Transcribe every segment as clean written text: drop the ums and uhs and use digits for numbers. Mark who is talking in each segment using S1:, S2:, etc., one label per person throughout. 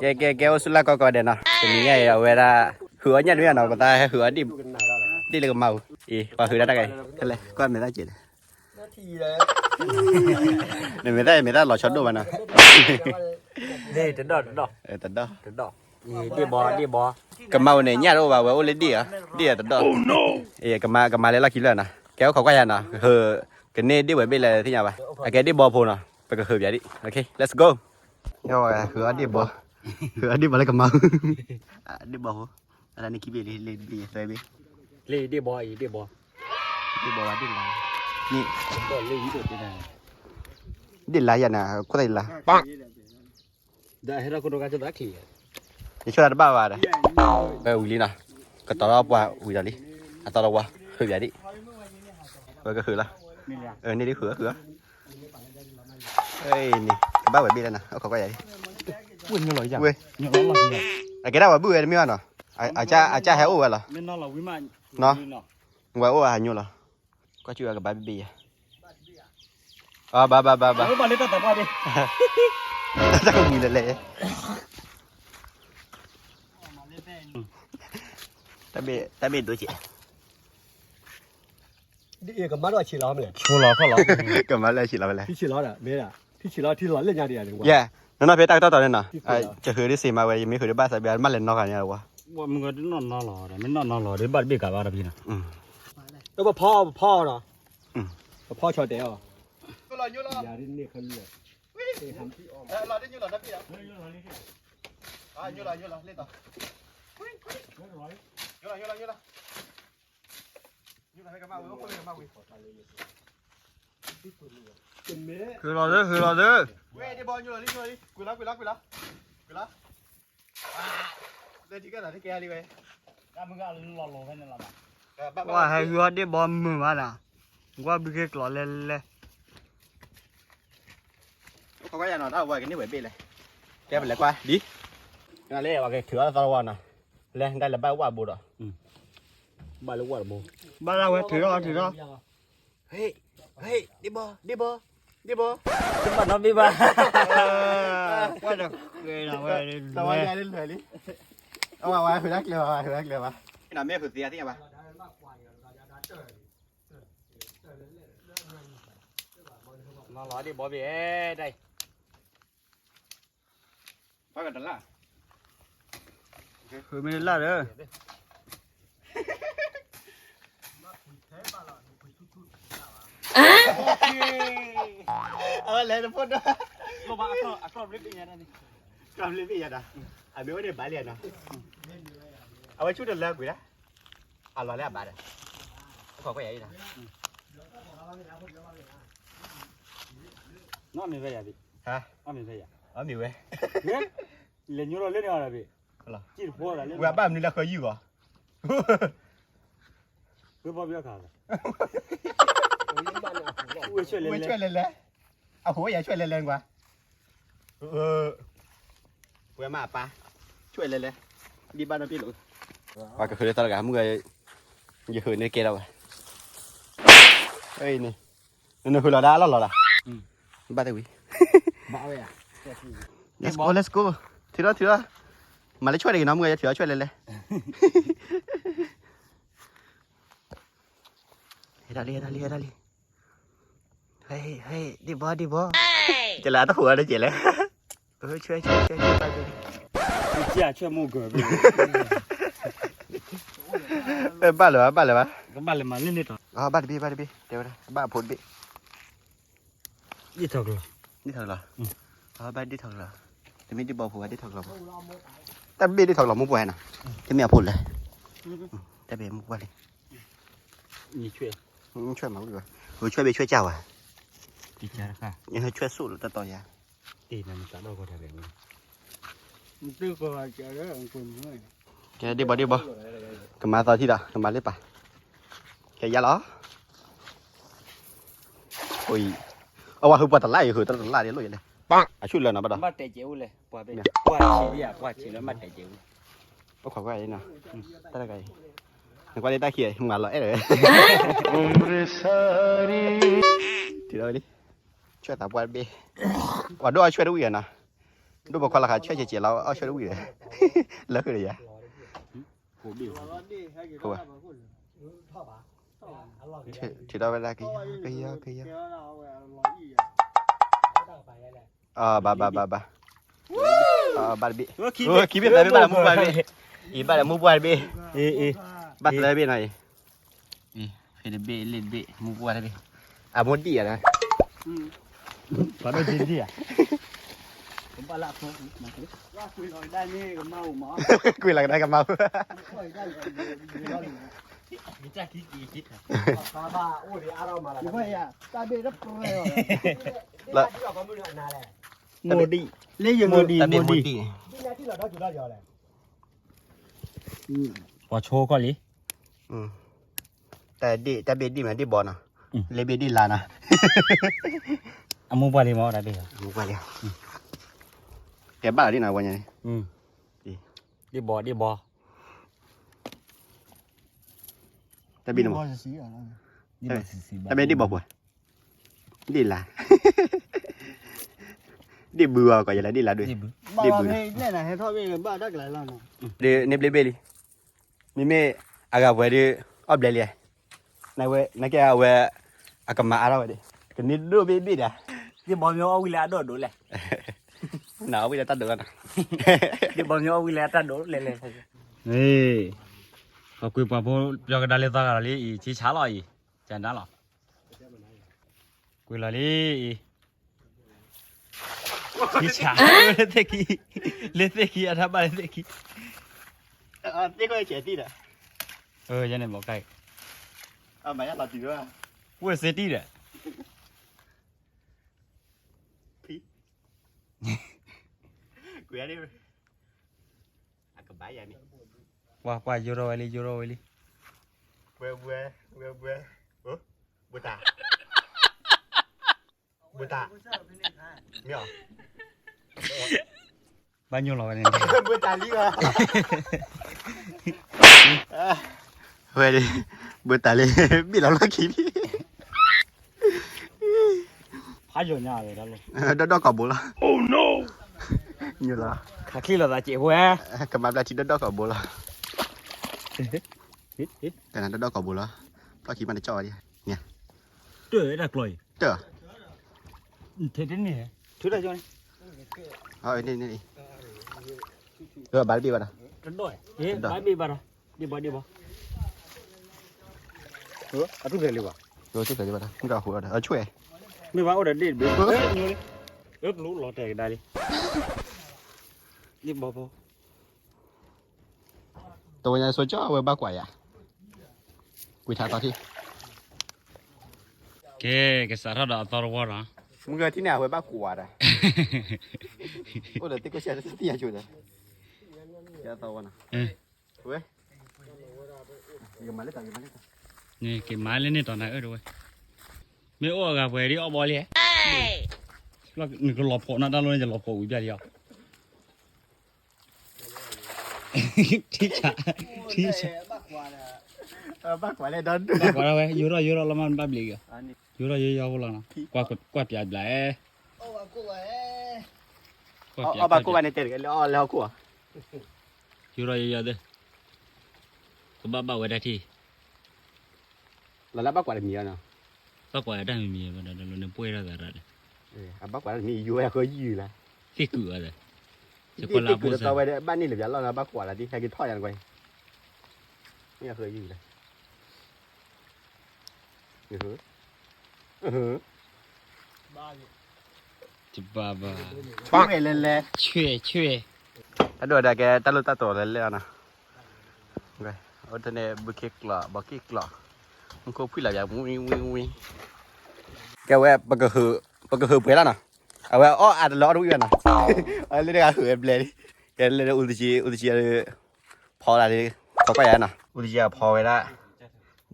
S1: cái ô sula coi coi đây nè cái này nghe về ra hứa nhận với nào người ta hứa đi đi được màu ý và hứa ra đây cái này con người ta chỉ này người ta lò chót đồ mà nè
S2: đây tính đỏ
S1: tận đó
S2: đi bò
S1: cái màu này nhát đâu vào lên đi à tận đó ý cái mà lấy là kỹ rồi nè kéo khó quay nè hứa cái này đi bởi bên là thế nào vậy cái đi bò phù nè phải hứa vậy đi ok let's go rồi hứa đi bò lấy cái màu đi bò là này kỹ về lên đi rồi đi
S2: đi bò
S1: đi bò đi là nè đi là vậy nè có thể là
S2: đây hết rồi con đồ cá cho đã khỉ
S1: đi cho nó bao vào đây bây ui đi nè cái tao qua ui ra đi tao qua hứa vậy đi rồi cái hứa là này đi hứa ê nè cái bao bì đây nè có cái gì
S2: quên nhiều loại
S1: quên
S2: nhiều loại gì
S1: cái đó là bự hay miếng à cha héo rồi là
S2: bên nó là quý mà
S1: nó ngoài ô à nhiều là có chưa cái bao bì à ba
S2: bà lấy tao qua đi
S1: chắc không nhìn lệ ta biết đôi chị
S3: đi cái má đó chỉ lo mày
S2: chua lò khó lò
S1: cái má lại chỉ là vậy
S3: đi chỉ lo đó mấy à chỉ lo lên nhà đi à đừng qua
S1: yeah nó phải tao này nèจะคือที่สี่มาเว้ยไม่คือที่บ้านใส่เบียร์มาเล่นนอกกันเนี่ยหรอวะ
S2: ว่ามันก็นอนหล่อแต่ไม่นอนหล่อเดี๋ยวบ้านพี่กลับบ้านพี่นะ
S3: แล้วพ่อเนาะพ่อชอเดียวอย่าดิ้นเนี่ยเขาเลือก
S1: เราได้ยูหรอนะพี่อ่ะยูหรอเล่นต่อยูหรอให้กันมาเว้ยคนเล่นกันมาเว้ยคือรอเด้อเว้ยเดี๋ยวบอลยูหรอนี่กูรักเล่นที่กันหน่อยที่แกดีเว้ย
S2: มึงก็หล่อแค่นั้นแหละ
S4: ว่าให้ยัวได้บอมมือมาน่ะว่าบิ๊กหล่อเล่นเลย
S1: เขาก็ยังนอนเอาไว้กันนี่เหมือนเป็นเลยแกเป็นไรกว่าดินั่นเลยว่าแกถือตะวันน่ะเลยได้ละบ้าว่าบุตรอ่ะ
S2: บ้านลูกวัดบู
S4: บ้านเราถือรอ
S1: เฮ้ยดิบอ
S2: ขึ้นบ้านน้องพี่บ้า
S4: ว่าจะเกยเราเว้ย
S1: ตะวันใหญ่เล่นเลยดิเอามาถือรักเลยว่ะที่ไหนแม่ถือเสียที่ไหนวะ
S2: นอนหล่อดิบอพี่ได้
S1: ไปกันละ
S4: คือไม่ได้ล่าเด้อ
S1: เลยจะพูดด้วย
S2: ลงมาอักรอบลิฟต์อย่างนั้นนี่
S1: กำลังเล่นพี่ยันนะอ่ะไม่ว่าเดี๋ยวบาเรียนนะเอาไว้ชุดเดินเลิกกูนะอ่ะรอแล้วบาเดี๋ยวขอก็ใหญ่ดินะ
S2: น้องมีอะไรพี่
S1: ฮะ
S2: น้องมีอะไร
S1: อ๋อมีเว้ย
S2: เนี่ยเล่นยูโรเล่นอะไรพี่จีบพ่ออะไรเล่น
S1: เว้ยบ้านนี่เราเคยอยู่เหรอ
S2: คือพ่อพี่ขาด
S1: ช่วยเล่นเลยเอาหัวใหญ่ช่วยเล่นกว่าเว้ยมาปะช่วยเล่นเลยดีบ้านเราพี่หลุดว่าก็คือตลาดมึงเลยอย่าหืนในเกล้าเฮ้ยนี่นี่คือเราได้แล้วหรอล่ะบ้าแต่วิ
S2: บ้าเว้ย
S1: let's go ถือมาเลยช่วยเลยน้องมึงจะถือช่วยเล่นเลยได้เลยเฮ้ยดีบอจะลาตะหัวได้เจ๋เลยช่วยไปดิ
S2: เจ้าช่วยมูเกิร์บ
S1: บ้านเหรอ
S2: ก็บ้านเลยมาเล่นนิดหน่อย
S1: อ๋อบ้านพี่เดี๋ยวนะบ้านผลพี่
S2: ยี่ถกเลย
S1: นี่ถอดเหรออ๋อบ้านที่ถอดเหรอจะไม่ได้บอกผัวที่ถอดเหรอแต่พี่ที่ถอดเหรอมุกแหวนอ่ะจะไม่เอาพูดเลยแต่เบมุกว่าเลย
S2: นี่ช่วย
S1: มาดีกว่าช่วยไปช่วยเจ้าอ่ะ
S2: ดีใจค่ะ
S1: ยังช่วยสู้หรือต่อยา
S2: ตีนั่นตัดดอกก็ได้แบบนี้
S4: มันตื้อก็เจอเด้อคนน้อย
S1: แกดีบก็มาตอนที่ด่ะก็มาเลยป่ะแกยาล้อโอ้ยเอาว่าคือปลาตะไลคือตะไลเดี๋ยวลุยเลยปังชุดเลยนะบ้า
S2: มาแต่เจียวเลยปล่อยไปปล่อยชีวิตปล่อยชีวิตมาแต่เจียว
S1: ก็ขอไว้นะตะไลนึกว่าได้ตาเขียงานเราเลยทีเดียวดิช่วยตาบอลเบ้ว่าด้วยช่วยด้วยนะ ดูบอกคนละค่ะช่วยเจี๋ยเราเอาช่วยดูอยู่แล้วคืออะไรอ่ะ
S2: ကိုပြီ
S1: ဟုတ်ပါထီတော့ပဲလာကြီးအာဘာဘာဘီโอเคပြီပဲဘာမူပါပဲอีบ้ามูปวาbeเอบัดเลยbeหน่อยเฟดเบเลดเบมูปวาbeอ่ะมดดีอ่ะนะ
S2: ဘာလို့တင်ကြီးอ่ะ
S3: ผมปลาผมมาคุย
S2: ว่าคุยหน่อยได้นี่ก็เมาหมอ
S1: คุยอะไรกันได้กับเมา
S3: คุยได้เลย
S2: มีจ้าคิดกี่คิดอ่ะ
S3: ปลาบ้าโอ้ดิอาเรามาแล้ว
S2: ไม่อ่ะตาเบรับโปรยอ่ะ
S3: แล้วที่เราก็ไม่รู้นานแหละ
S2: โมดีเรียกโมดี
S1: แต่เป็นมดดี
S3: ที่นี่ที่เราต้องจุดได้เดียวแหละ
S2: พอโชว์ก่อนลิ
S1: แต่ดีแต่เบดดีเหมือนดีบอลนะเลยเบดดีลานะ
S2: อามูปาลิมอได้เบอ่ะ
S1: มูปวาเลยแกบ้าดินะวันนี้
S2: ดีบอ
S1: แต่บินมั้ง
S2: สีอ่ะ
S1: แต่เบดดีบอลป่ะดีลาดีบัวก็อย่างไรดีลาด้วย
S2: บ้าเนี่ยนะให้ทอดเองบ้าได้กี่ล้านอ่ะ
S1: เดี๋ยวเนบเลเบลีมีเมอากาเวดีอับเดลีนายเวนักแกเวอากามาอะไรวะดิกันนี่ดูเบบี้ด่ะ
S2: ดีบอลมีเอาวิลาโดดดูเลย
S1: หนาวไปแล้วตัดเดือน
S2: ดีบอลมีเอาวิลาตัดโดดเลยนี่เขาคุยปะพวกยอกระดาษเลือดกันเลยชี้ช้าหน่อยจันนั่นหรอคุยเลยชี้ช้าเล่นเตะกี้อะทำอะไรเตะกี้
S1: นี่ก็เฉียดที่ด่ะ
S2: ยันเนี่ยบอกไก่
S1: ไม่ใช่เราจีด้วย
S2: ว่าเซตี้เนี่ย
S1: กูยังนี่อากาบายยังนี่
S2: ว่ายูโรเอลิเ
S1: เบื่อบุตามีหรอ
S2: บ้านยูโรเนี่ย
S1: บุตาลีวะเฮ้ยบุตาลีมีเราลักกี้
S2: พายอยู่เนี่ยเลยแล้วลูก
S1: ดอกกบละ Oh no อยู่ละ
S2: ขับขี่รถตาเจี๊ยบเว้ย
S1: กำลังจะดอกกบละแต่นั้นดอกกบละก็คิดมันจะจ่อดิเนี่ย
S2: เจอได้กลอย
S1: เจอ
S2: เท่ๆนี่ชุดอะไรจ๊ะนี่
S1: เอาไอ้นี่บาร์บี้ป่ะนะ
S2: กันด้วยบายบีบาร์ดีบออะทุกเรื่องเลยวะ
S1: รู้สึกไงบ้างนะมึงก็หัวนะช่วย
S2: ไม่ว่าโอ้เด็ดดีบีรู้หล่อแต่ได้เลยดีบอ
S1: ตัวยังสวยจ้าเว้ยบ้ากว่าอ่ะกุยทาต่อที่
S2: แกสารดาตอร์วอร์นะ
S1: มึงเกิดที่ไหนเว้ยบ้ากว่าอ่ะโอ้เดี๋ยวติ๊กก็เชียร์ที่ยังช่วยเลยแกต่อวันนะเว้ยยังมาเล่นต่อ
S2: นี่แกมาเล่นนี่ตอนไหนด้วยไม่โอ้กับเวรี่เอาบอลเลยแล้วนี่ก็หลบพอนะด้านโน้นจะหลบพออุ้ยเดียวที่ฉะ
S1: บ้ากว่าเลยดอน
S2: บ้ากว่าเว้ยยูโรละมันบ้าบลีกยูโรเยอะๆแล้วนะกว่าเปียดเลย
S1: เอาบ้ากว่าในเตะกันแล้วกูอ่ะ
S2: ยูโรเยอะๆเด้อก็บ้าไว้ได้ที่
S1: แล้วบ้ากว่ามีอ่ะเนาะ
S2: บ้ากว่าได้ไม่มีมันเดินป่วยแล้วแต่ละ
S1: บ้ากว่ามีอยู่ก็อยู่ละ
S2: ที่เกลือเลย
S1: ที่กูจะต่อไปบ้านนี่หรือยังเราบ้ากว่าละที่ใครกินทอดยังไงนี่เคยอยู่เลย
S2: จิบ้า
S1: ช่วยเล่นเลย
S2: ช่วย
S1: ถ้าโดนได้แกตะลุตะโตเล่นเลยนะโอเคเอาแต่เนี่ยบุกเกล้อบุกเกล้อมันก็พูดหลายอย่างวิ่งแกว่าปะกะหือเปล่านะเอาไว้อ้ออาจจะล้อทุกอย่างนะเอาเรื่องการหือเลยแกเรื่องอุตจิพออะไรเขาไปยังนะอุตจิพอไว้ละ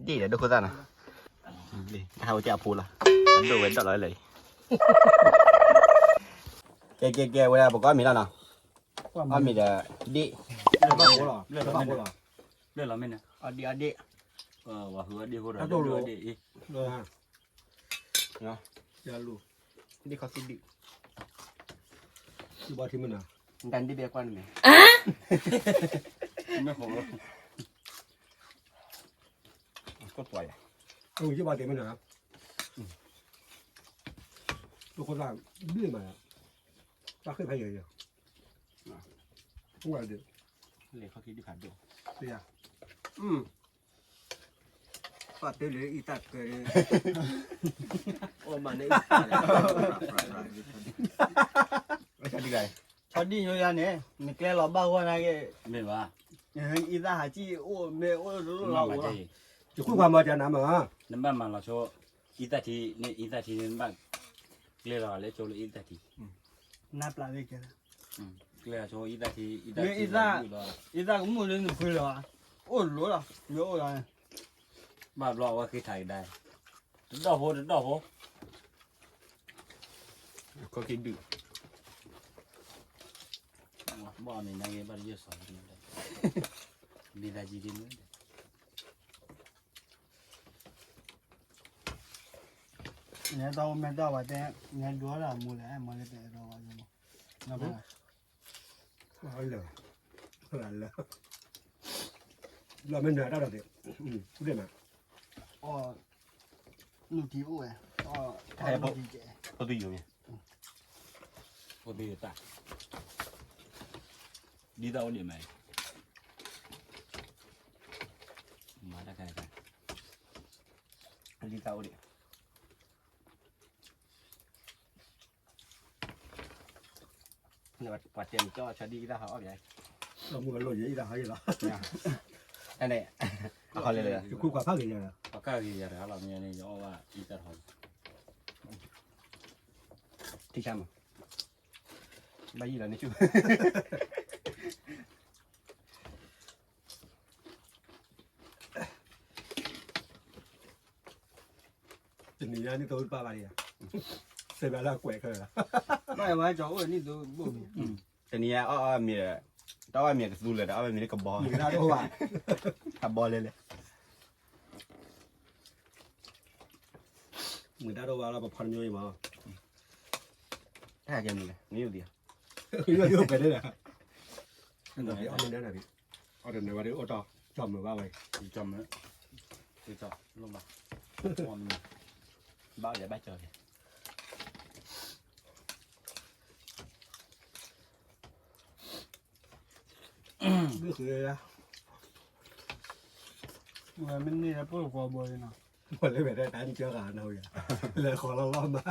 S1: ดีเลยดูคนนั้นนะเอาจะพูดละดูเว้นตลอดเลยแกเวลาบอกว่ามีแล้วนะว่ามีแต่ดี
S2: เลื่อนเราไม่เนี่ย
S1: อดี
S2: ว่าหัวดีหัวเราดี
S1: เนาะ
S3: อย่าลูก
S1: ดีเขาสิดี
S3: ที่บ่ที่มันน่ะ
S1: ดันที่เบียร์กวนไหม
S2: ไม่ขอ
S1: ก็ปล่อย
S3: ที่บ่ที่มันน่ะทุกคนว่าดื้อมาป้าเคยพายเยอะๆพวกเราดื้อ
S1: เลยเขาคิดที่ผ่านดู
S3: เสีย
S4: ปัดเลยอีตัดเกย
S3: โอ้มันนี่
S1: ไม่ใช่ดีไง
S4: ชอบดีอยู่ยันเนี่ยไม่แกหลอกบ้าว่าไงแก
S2: ไม่ว่า
S4: ยังอีตาหาจีโอ้เมโอ้รู้
S2: มา
S4: เรา
S2: ไม่ใช่
S3: จะคุยความมาจากน้ำมา
S2: นั่นบ้านมาเราโชว์อีตาทีนี่อีตาทีนั่นบ้านเกลือเลยโชว์เลยอีตาที
S4: น่าปลาเลยแก
S2: เกลือโชว์อีตาที
S4: อีตาก็มุ่งเรื่องคุยแล้วโอ้รู้ละเยอะเลย
S2: บ้านรอว่าคือถ่ายได้ดอกโหดอกโห
S1: เขาคิดดื้อ
S2: บ้านนี่นายบ้านเยอะสองนี่ได้ดีได้จีดีมั้ย
S4: เนี่ยตอนแม่ตอนว่าแต่เนี่ยดูละมูเลยมาเลยแต่เราว่าจะนะบ้า
S3: เอาเลยหลันเลยเราไม่เหนื่อยได้หรอกเด็กพูดได้ไหม
S4: อ๋อลูกที่โอ้ยอ๋อลูกที่แก
S1: เขาดื้ออยู่ไง
S2: โอ้ดีตาดี到你没？มาได้กัน
S1: ดีเต้าดิเนี่ยวัดเตียนจ่อชาดีได้เขาเอาใหญ่
S3: เรามือเราเยอะอีกแล้วเหรอ
S1: อันนี้เขาเลยเลย
S3: จะคุยความภาคเยอะ
S2: ปากกากี่ยาร์เราเนี่ยนี่ยอว่าอีตาทอง
S1: ที่ช่างใบยี่แล้วนี่ชู
S3: จะหนีนี่ตัวป้าบารีเสร็จแล้วแกว่งเลยละ
S4: ไม่ว่าจะโอ้นี่ตัวบุ้ม
S1: แต่นี้อ้อเมียต้อเมียก็สู้เลยอ้อเมียกับบอล
S3: หนีได้ด้วยว่า
S1: กับบอลเลย
S3: หนีได้ด้วยว่าเราพันย้อยมา
S1: ถ้าเกมนี้เลยนี่อยู่ดี
S3: ย้อยไปได้เลยนั่นแหละเอาเงินนั่นแหละพี่เอาเดี๋ยววันนี้โอ้ต่อจอมมือว่าไว้
S2: อีจอมเลยอีจอมลงมาพร้อม
S1: บ้าอย่าบ้าเจอ
S3: ก็คือ
S4: มันนี่แล้วพวกกบอยนะ
S3: หมดเลยแบบได้ตามเจ้าขาเราอย่างเลยขอเราล้อมมา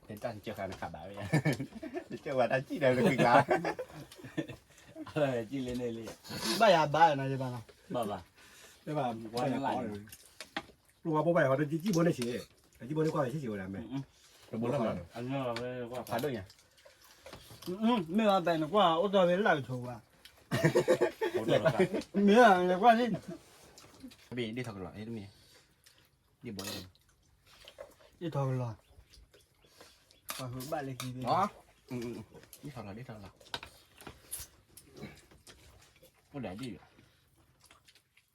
S1: เห็นตอนเจอใครมันขับแบบนี้เจอวันอาทิตย์เดียวเลยคือกัน
S2: เฮ้ยจีเลนเลย
S4: บ้ายาบ้านะจะบ้านะ
S2: บ้าบ้า
S3: ใช่ป่ะรู้ว่าพวกไปเขาจะจี้บนได้เฉยจี้บนได้กว่าเฉยๆนะแม่
S1: เป็นบุญแล้วมั้ง
S2: อันนี้เราไม่ว่า
S1: ผ่านด้วยไง
S4: ไม่ว่าแต่นะกว่าโอ้ตัวเป็นหลักถูกอ่ะ
S2: เขาเดือดร้อน
S4: เมื่อไงกว่านี่
S1: บีดีทอกหรอไอ้ตัวนี้ดีบอลเลย
S4: ยี่ทองหลอดว่าหัวบ้านเล็กดี
S1: อ๋อดีทอกหรอดีทอกหรอโอ้แดดดี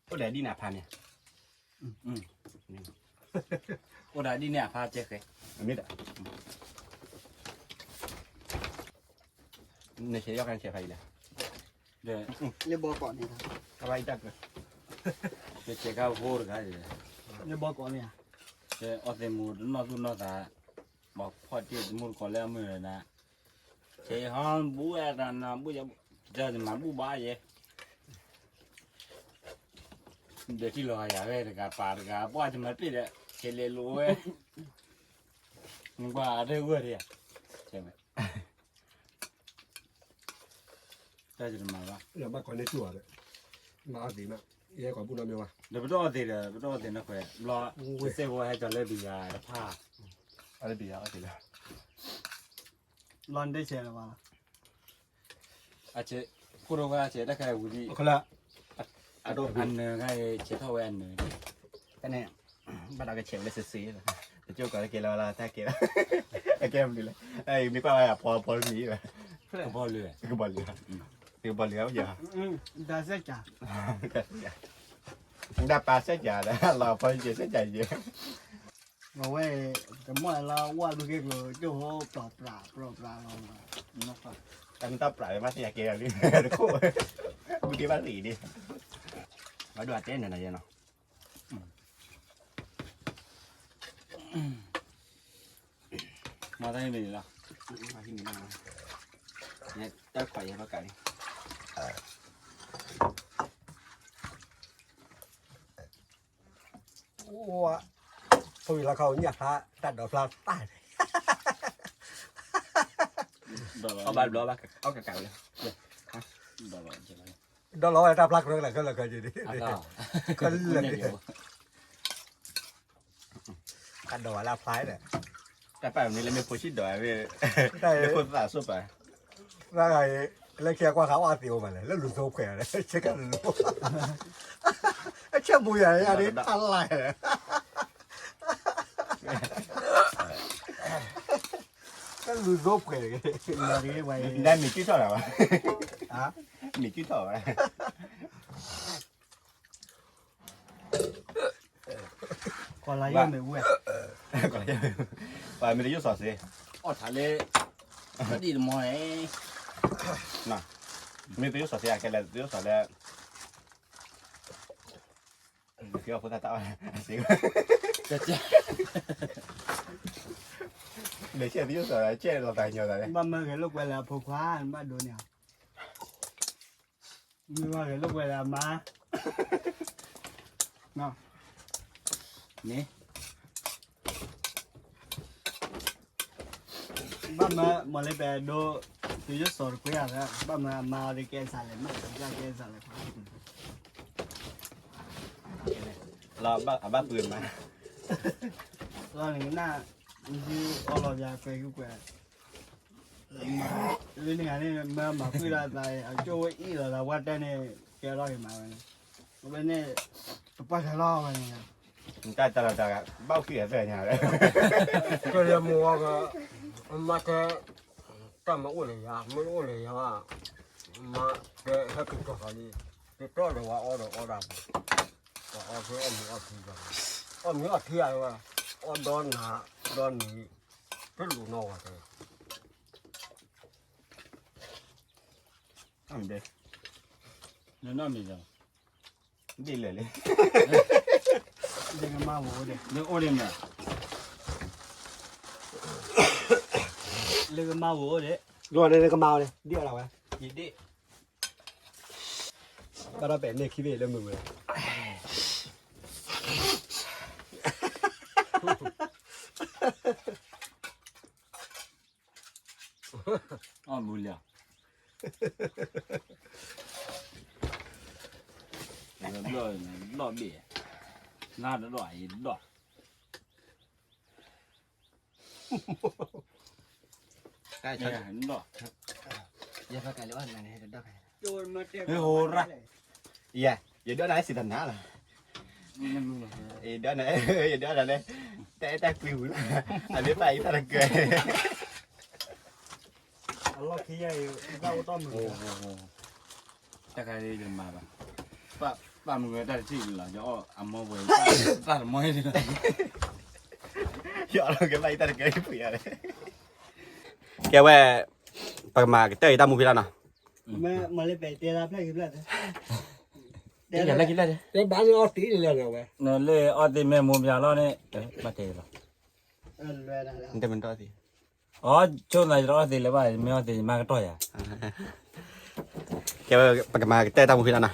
S1: โอ้แดดดีหนาพันเนี่ย
S2: โอ้ได้ดีเนี่ยพาเจ๊กเลย
S1: อันนี้แหละในเชียร์ยอดการเชียร์ใครเลย
S2: เดี๋ยว
S4: เนี่ยบอกก่อนนี่
S1: ทำไมจังเลย
S2: เจ๊กเขาโหดกันเลย
S4: เนี่ยบอกก่อนเนี่ย
S2: เจ๊ออเดมูนอตุนอตาบอกพอเจ๊มูก่อนแล้วมือนะเจ๊ฮันบูเอรันนะบูจะจะมาบูบ้าเย่เดี๋ยวที่เราอยากให้กับปาร์กับว่าจะมาปิดอะเชลเลลูเอ้นึกว่าได้เว้ยใช่ไหมได้จะมาว่า
S3: อย่ามาก่อนในจั่วเลยมาเอาสีมาเอ๋ก่อนพูดเราไม่ว่า
S2: เดี๋ยวไปต้องเอาตีเลยไปต้องเอาตีนะเพื่อนรอเซฟไว้ให้จอดเลยบียาผ้า
S1: อะไรดีอ่ะอะไรดีอ่ะ
S4: ร้อนได้เชียร์หรือเปล่า
S2: อาเชกูรู้ว่าอาเชได้แค่วุ้ย
S3: คนละ
S2: อันหนึ่งให้เชเท่าแวนหนึ่ง
S1: ก็เนี่ยบ้านเราก็เชียร์เลยซีเลยแต่เจ้าก่อนเกล้าละถ้าเกล้าไอ้เกมดีเลยไอ้มีความอะไรอ่ะพอมีเลย
S2: ก็พอเลย
S1: คือบอลเหลือคือบอลเหลืออย่า
S4: ได้เสียจ้ะ
S1: ได้ปลาเส้นใหญ่แล้วเราพอจะเส้นใหญ่เยอะ
S4: เอาไว้แต่เมื่อเราว่าดูเกี่ยวกับเจ้าเขาปลอบปลาเราเนาะ
S1: แต่มันต้องปล่อยมาที่ยาเกลือนี่ทุกคนเมื่อกี้มาสีดิมาดูอาเต้นหน่อยเนาะ
S2: มาได้ไม่ดีละ
S1: มาที่นี่มาเนี่ยเจ้าไข่ยังประกาศนี่
S3: ว้าพอเราเขาเนี่ยพระตัดดอกพระตาย
S1: เอาบ้านล้อบ้านเอากระเก๋าเลย
S2: ดอกใช่ไหม
S3: ดอกร้อยตัดพลักเรื่องอะไรก็เลยก็อยู่ดี
S2: อ้าว
S3: ก็เลยตัดดอกละพลายเนี่ย
S1: แต่ไปแบบนี้เลยไม่พูดชิดดอยไม่ไม่พูดภาษาสุดไป
S3: แล้วไงเลยแค่กว่าเขาอาติวมาเลยแล้วหลุดโซ่แขวนเลยเช็คกันหลุดไอ้เชี่ยบุยอันนี้อะไรก็หลุดโซ่แขวน
S4: เราเรียกไว้
S1: ได้มีกี่เท่าไหร่วะ
S3: อ่ะ
S1: มีกี่เท่าไหร่
S4: ก่อนเราย่อไม่เว้ย
S1: ก่อนจะไปไม่ได้ยุ่งสอดสิ
S2: อ๋อทะเลก็ดีมอย
S1: ไม่ได้ยุ่งสอดสิอะแกเลยยุ่งสอดแล้วเกี่ยวกับพุทธตาสิ
S2: จะเจ๊
S1: เดี๋ยวเชื่อที่ยุ่งสอดเชื่อเราตายเยอะเลย
S4: บ้านเมืองลูกเวลาผูกพันบ้านโดนเนี่ยไม่ว่าลูกเวลามาเนาะ
S2: นี่
S4: บ้านเมืองมาเลยไปดูตัวยุทธศาสตร์คุยอะไรบ้านเมืองมาเลยแกนสารเลยไม่ได้แกนสารเลย
S1: เราบ้านปืนมา
S4: เราอย่างน่าคือเราจะไปกูแกเรื่องงานนี่มาคุยอะไรโจ้อีเราวัดได้เนี่ยแกรออยู่มาเนี่ยวันนี้ป้าจะรอวันนี้
S1: ใช่แต่เราจะเบ้าขี้เสียเนี่ยเลย
S3: ก็เรียกมัวก็มาแค่ตั้งมาอุ่นเลยอ่ะไม่อุ่นเลยอ่ะมาแค่ให้กินตัวนี้ติดต่อเลยว่าอ้อดำอ้อคืออ้อมีอ้อทีกันอ้อมีอ้อทีอะไรวะอ้อดอนหาดอนนี้เป็นลูกน้องอะไร
S1: ทำเด็ก
S2: นั่นน่ะมีจัง
S1: ดีเลย
S4: เด็กมาโว้เด็ก
S2: เรื่องโอเลี้ยงน่ะ
S4: เด็กมาโว้เด็ก
S3: รวยเลยก็เมาเลยเดี๋ยวเราไว้
S1: ยินดี
S3: บ้านเราเป็นเนี่ยคิดเรื่องมือเลย
S2: อ๋อบุญแล้วรอเบี้ยน่าจะรอยดอก
S1: ใช่
S2: เนี่
S1: ใช่
S2: ยเห็นดอก
S1: อย่าประกาศเลยว่าไหนจะได้
S4: โจรมาเต็ม
S1: อย่าเดี๋ยวไหนสิทันหน้าล่ะ
S2: ไม่รู้เลย
S1: เดี๋ยวไหนเดี๋ยวไหนแต่กลิวอันนี้ไปตะเกีย
S4: เราขี้ใหญ่เราต้มมื
S2: โอ้
S4: อ
S2: โหแต่ใครได้ยินมาป่ะป้ามึงได้ที่หรอจะอ้ออัมโมเวป้าไม่ได้
S1: เดี๋ยวเราแกไปตะเกียผู้ใหญ่เลยแกว่าประมาณเตยตามูพิลานะ
S4: มาเลยไปเตะรับได้กี่เดือน
S1: เดี๋ยวอะไรกินได้
S3: เดี๋ยวบ้านเราตีเลยเลยเว้ย
S2: นั่นเลยอ้อตีแม่มุมยาล้อเนี่ยมาเตะหรอ
S4: เลยนะ
S1: มันจะเป็นตัวสิ
S2: อ๋อช่วงไหนรอตีเลยว่าไม่ว่าตีมากระต่อยอ่ะ
S1: แกว่าประมาณเตยตามูพิลานะ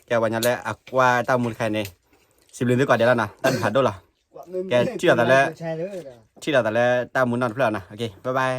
S1: แกวันนั้นแหละอักว่าตามูลใครเนี่ย10 เดือนก่อนเดี๋ยวแล้วนะตั้งขาดด้วยหรอที่เราแต่ละตามูนนอนเพื่อนนะโอเคบ๊ายบาย